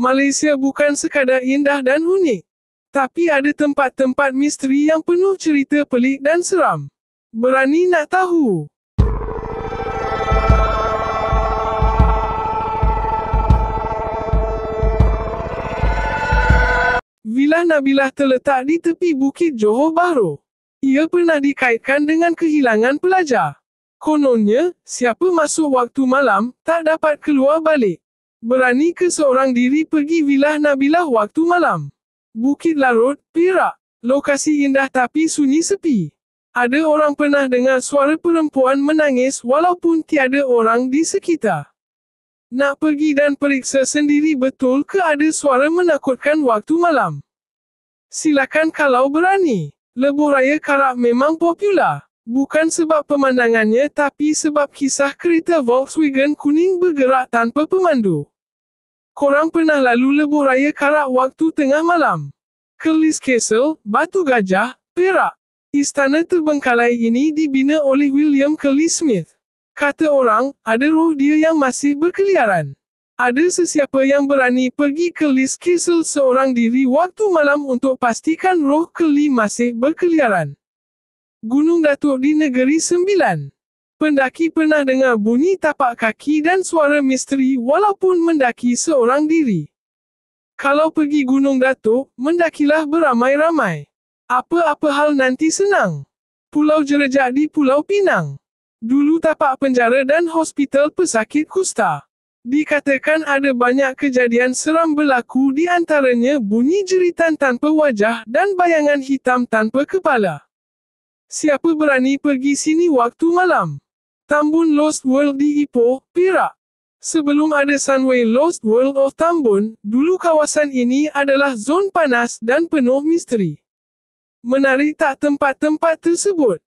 Malaysia bukan sekadar indah dan unik, tapi ada tempat-tempat misteri yang penuh cerita pelik dan seram. Berani nak tahu? Villa Nabilah terletak di tepi Bukit Johor Bahru. Ia pernah dikaitkan dengan kehilangan pelajar. Kononnya, siapa masuk waktu malam, tak dapat keluar balik. Berani ke seorang diri pergi Villa Nabilah waktu malam? Bukit Larut, Perak. Lokasi indah tapi sunyi sepi. Ada orang pernah dengar suara perempuan menangis walaupun tiada orang di sekitar. Nak pergi dan periksa sendiri betul ke ada suara menakutkan waktu malam? Silakan kalau berani. Lebuh Raya Karak memang popular. Bukan sebab pemandangannya tapi sebab kisah kereta Volkswagen kuning bergerak tanpa pemandu. Korang pernah lalu Lebuh Raya Karak waktu tengah malam? Kelis Castle, Batu Gajah, Perak. Istana terbengkalai ini dibina oleh William Kelis Smith. Kata orang, ada roh dia yang masih berkeliaran. Ada sesiapa yang berani pergi ke Kelis Castle seorang diri waktu malam untuk pastikan roh Keli masih berkeliaran. Gunung Datuk di Negeri Sembilan. Pendaki pernah dengar bunyi tapak kaki dan suara misteri walaupun mendaki seorang diri. Kalau pergi Gunung Datuk, mendakilah beramai-ramai. Apa-apa hal nanti senang. Pulau Jerejak di Pulau Pinang. Dulu tapak penjara dan hospital pesakit kusta. Dikatakan ada banyak kejadian seram berlaku, di antaranya bunyi jeritan tanpa wajah dan bayangan hitam tanpa kepala. Siapa berani pergi sini waktu malam? Tambun Lost World di Ipoh, Perak. Sebelum ada Sunway Lost World of Tambun, dulu kawasan ini adalah zon panas dan penuh misteri. Menarik tak tempat-tempat tersebut?